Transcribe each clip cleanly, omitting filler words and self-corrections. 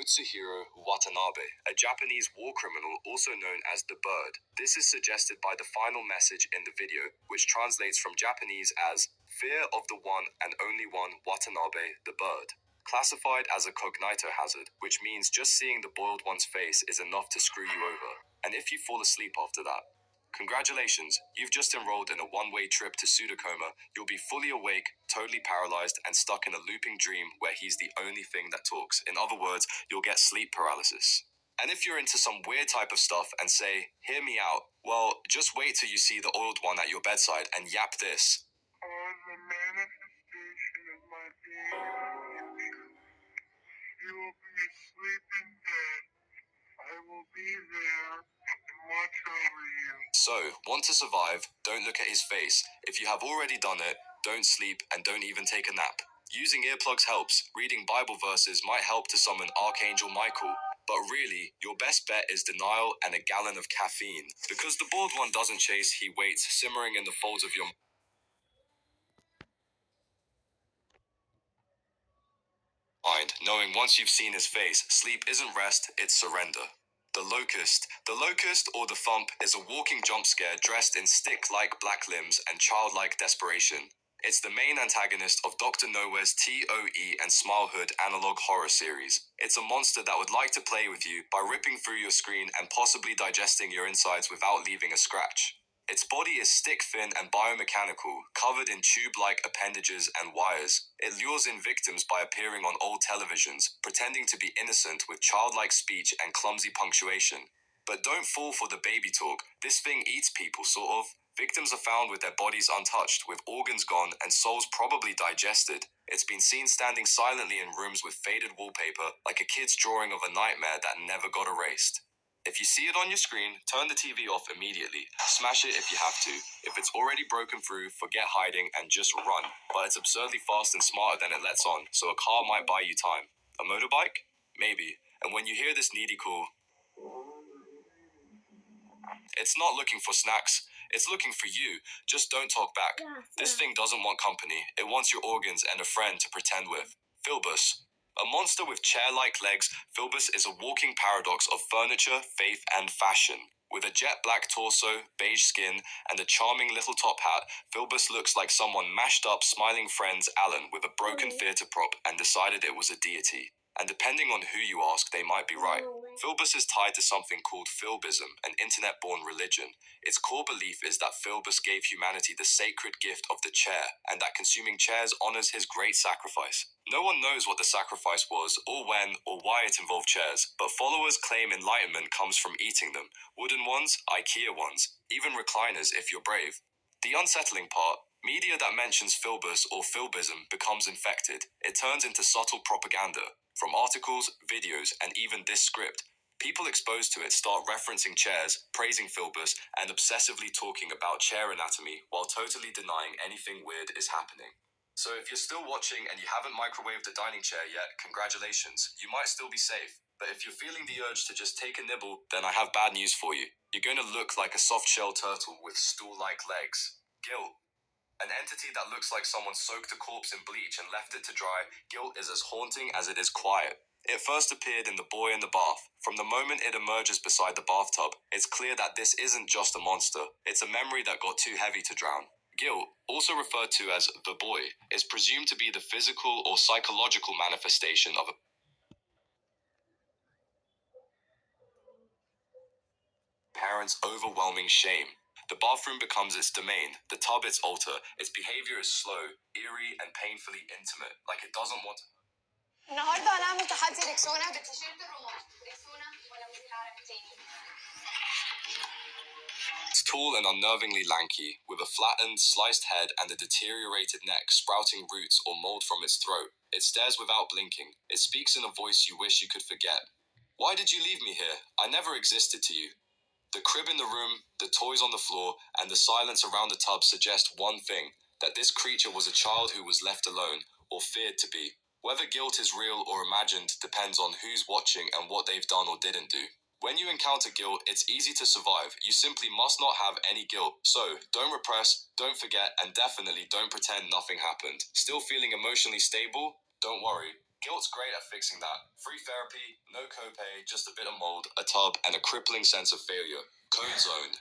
Mutsuhiro Watanabe, a Japanese war criminal also known as the Bird. This is suggested by the final message in the video, which translates from Japanese as "Fear of the one and only one Watanabe, the Bird." Classified as a cognito hazard, which means just seeing the boiled one's face is enough to screw you over, and if you fall asleep after that, congratulations, you've just enrolled in a one-way trip to pseudocoma. You'll be fully awake, totally paralyzed, and stuck in a looping dream where he's the only thing that talks. In other words, you'll get sleep paralysis. And if you're into some weird type of stuff and say, "Hear me out," well, just wait till you see the oiled one at your bedside and yap this. On the manifestation of my being in the future, you will be asleep in bed. I will be there and watch over you. So, want to survive, don't look at his face. If you have already done it, don't sleep and don't even take a nap. Using earplugs helps. Reading Bible verses might help to summon Archangel Michael. But really, your best bet is denial and a gallon of caffeine. Because the bored one doesn't chase, he waits, simmering in the folds of your mind, knowing once you've seen his face, sleep isn't rest, it's surrender. The locust or the thump is a walking jump scare dressed in stick-like black limbs and childlike desperation. It's the main antagonist of Dr. Nowhere's TOE and Smilehood analog horror series. It's a monster that would like to play with you by ripping through your screen and possibly digesting your insides without leaving a scratch. Its body is stick-thin and biomechanical, covered in tube-like appendages and wires. It lures in victims by appearing on old televisions, pretending to be innocent with childlike speech and clumsy punctuation. But don't fall for the baby talk. This thing eats people, sort of. Victims are found with their bodies untouched, with organs gone and souls probably digested. It's been seen standing silently in rooms with faded wallpaper, like a kid's drawing of a nightmare that never got erased. If you see it on your screen, turn the TV off immediately. Smash it if you have to. If it's already broken through, forget hiding and just run. But it's absurdly fast and smarter than it lets on, so a car might buy you time. A motorbike? Maybe. And when you hear this needy call, it's not looking for snacks. It's looking for you. Just don't talk back. This thing doesn't want company. It wants your organs and a friend to pretend with. Philbus. A monster with chair-like legs, Philbus is a walking paradox of furniture, faith, and fashion. With a jet-black torso, beige skin, and a charming little top hat, Philbus looks like someone mashed up smiling friends Alan with a broken theatre prop and decided it was a deity. And depending on who you ask, they might be right. Philbus is tied to something called Philbism, an internet-born religion. Its core belief is that Philbus gave humanity the sacred gift of the chair, and that consuming chairs honors his great sacrifice. No one knows what the sacrifice was, or when, or why it involved chairs, but followers claim enlightenment comes from eating them. Wooden ones, IKEA ones, even recliners if you're brave. The unsettling part, media that mentions Philbus or Philbism becomes infected. It turns into subtle propaganda. From articles, videos, and even this script, people exposed to it start referencing chairs, praising Philbus, and obsessively talking about chair anatomy while totally denying anything weird is happening. So if you're still watching and you haven't microwaved a dining chair yet, congratulations, you might still be safe. But if you're feeling the urge to just take a nibble, then I have bad news for you. You're going to look like a soft-shell turtle with stool-like legs. Guilt. An entity that looks like someone soaked a corpse in bleach and left it to dry, guilt is as haunting as it is quiet. It first appeared in The Boy in the Bath. From the moment it emerges beside the bathtub, it's clear that this isn't just a monster. It's a memory that got too heavy to drown. Guilt, also referred to as the boy, is presumed to be the physical or psychological manifestation of a parent's overwhelming shame. The bathroom becomes its domain, the tub its altar. Its behavior is slow, eerie, and painfully intimate, like it doesn't want to. النهارده هنعمل تحدي ريكسونا بالتيشيرت الرمادي. ريكسونا ولا مدير عربي تاني؟ It's tall and unnervingly lanky, with a flattened, sliced head and a deteriorated neck sprouting roots or mold from its throat. It stares without blinking. It speaks in a voice you wish you could forget. Why did you leave me here? I never existed to you. The crib in the room, the toys on the floor, and the silence around the tub suggest one thing, that this creature was a child who was left alone, or feared to be. Whether guilt is real or imagined depends on who's watching and what they've done or didn't do. When you encounter guilt, it's easy to survive. You simply must not have any guilt. So, don't repress, don't forget, and definitely don't pretend nothing happened. Still feeling emotionally stable? Don't worry. Guilt's great at fixing that. Free therapy, no copay, just a bit of mold, a tub, and a crippling sense of failure. Cone Zone.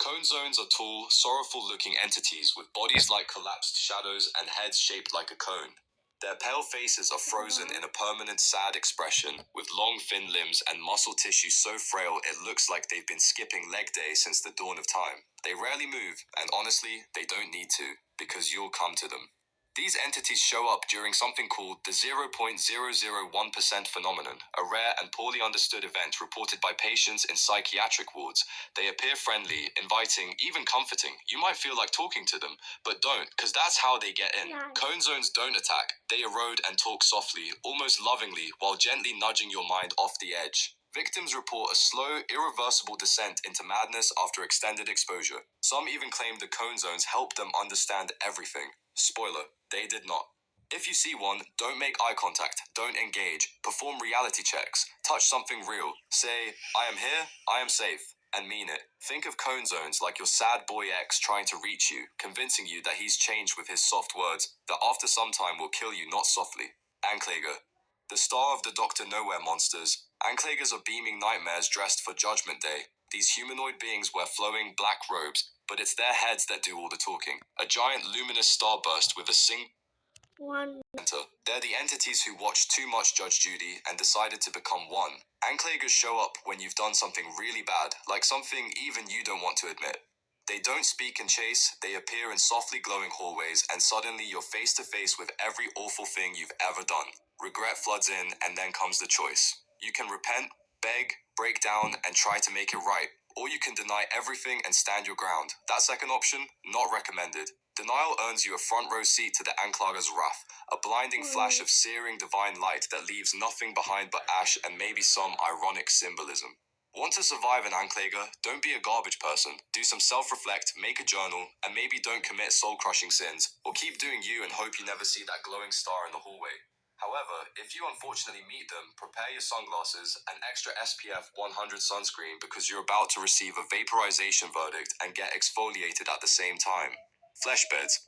Cone zones are tall, sorrowful-looking entities with bodies like collapsed shadows and heads shaped like a cone. Their pale faces are frozen in a permanent sad expression, with long thin limbs and muscle tissue so frail it looks like they've been skipping leg day since the dawn of time. They rarely move, and honestly, they don't need to, because you'll come to them. These entities show up during something called the 0.001% phenomenon, a rare and poorly understood event reported by patients in psychiatric wards. They appear friendly, inviting, even comforting. You might feel like talking to them, but don't, because that's how they get in. Cone zones don't attack. They erode and talk softly, almost lovingly, while gently nudging your mind off the edge. Victims report a slow, irreversible descent into madness after extended exposure. Some even claim the cone zones help them understand everything. Spoiler, they did not. If you see one, don't make eye contact, don't engage, perform reality checks, touch something real, say, I am here, I am safe, and mean it. Think of cone zones like your sad boy ex trying to reach you, convincing you that he's changed with his soft words, that after some time will kill you not softly. Ankläger. The star of the Dr. Nowhere monsters, Anklägers are beaming nightmares dressed for Judgment Day. These humanoid beings wear flowing black robes, but it's their heads that do all the talking. A giant luminous starburst with a center. They're the entities who watched too much Judge Judy and decided to become one. Anklägers show up when you've done something really bad, like something even you don't want to admit. They don't speak and chase, they appear in softly glowing hallways, and suddenly you're face to face with every awful thing you've ever done. Regret floods in, and then comes the choice. You can repent, beg, break down, and try to make it right. Or you can deny everything and stand your ground. That second option, not recommended. Denial earns you a front row seat to the Anklager's wrath, a blinding flash of searing divine light that leaves nothing behind but ash and maybe some ironic symbolism. Want to survive an Ankläger? Don't be a garbage person. Do some self-reflect, make a journal, and maybe don't commit soul-crushing sins, or keep doing you and hope you never see that glowing star in the hallway. However, if you unfortunately meet them, prepare your sunglasses, an extra SPF 100 sunscreen because you're about to receive a vaporization verdict and get exfoliated at the same time. Flesh beds.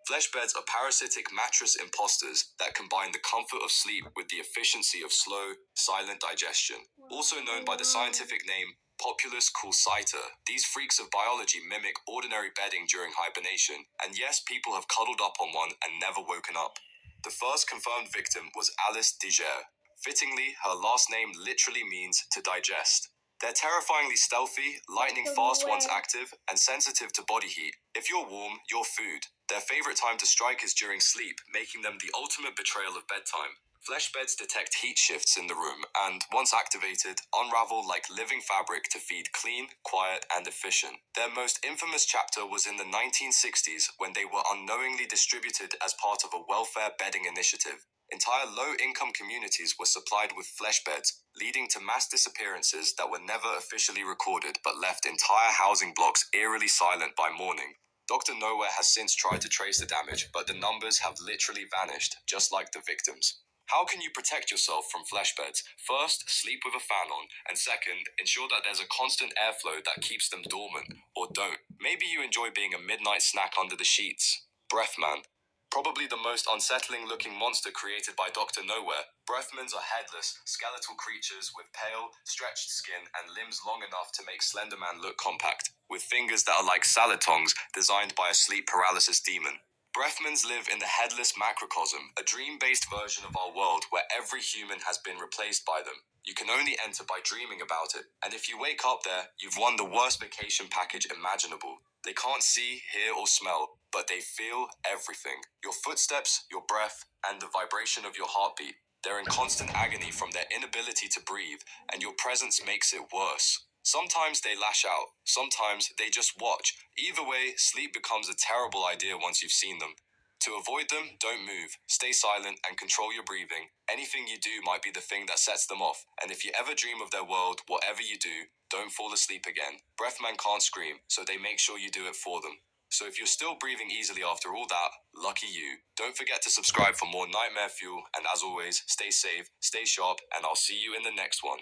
Flesh beds are parasitic mattress imposters that combine the comfort of sleep with the efficiency of slow, silent digestion. Also known by the scientific name Populus coolcita, these freaks of biology mimic ordinary bedding during hibernation, and yes, people have cuddled up on one and never woken up. The first confirmed victim was Alice Diger. Fittingly, her last name literally means to digest. They're terrifyingly stealthy, lightning fast once active, and sensitive to body heat. If you're warm, you're food. Their favorite time to strike is during sleep, making them the ultimate betrayal of bedtime. Flesh beds detect heat shifts in the room and, once activated, unravel like living fabric to feed clean, quiet, and efficient. Their most infamous chapter was in the 1960s when they were unknowingly distributed as part of a welfare bedding initiative. Entire low-income communities were supplied with flesh beds, leading to mass disappearances that were never officially recorded but left entire housing blocks eerily silent by morning. Dr. Nowhere has since tried to trace the damage, but the numbers have literally vanished, just like the victims. How can you protect yourself from flesh beds? First, sleep with a fan on, and second, ensure that there's a constant airflow that keeps them dormant, or don't. Maybe you enjoy being a midnight snack under the sheets. Breathman. Probably the most unsettling looking monster created by Dr. Nowhere, Breathmans are headless, skeletal creatures with pale, stretched skin and limbs long enough to make Slenderman look compact, with fingers that are like salad tongs designed by a sleep paralysis demon. Breathmans live in the headless macrocosm, a dream-based version of our world where every human has been replaced by them. You can only enter by dreaming about it, and if you wake up there, you've won the worst vacation package imaginable. They can't see, hear, or smell, but they feel everything. Your footsteps, your breath, and the vibration of your heartbeat. They're in constant agony from their inability to breathe, and your presence makes it worse. Sometimes they lash out, sometimes they just watch. Either way, sleep becomes a terrible idea once you've seen them. To avoid them, don't move, stay silent, and control your breathing. Anything you do might be the thing that sets them off, and if you ever dream of their world, whatever you do, don't fall asleep again. Breathman can't scream, so they make sure you do it for them. So if you're still breathing easily after all that, lucky you. Don't forget to subscribe for more nightmare fuel, and as always, stay safe, stay sharp, and I'll see you in the next one.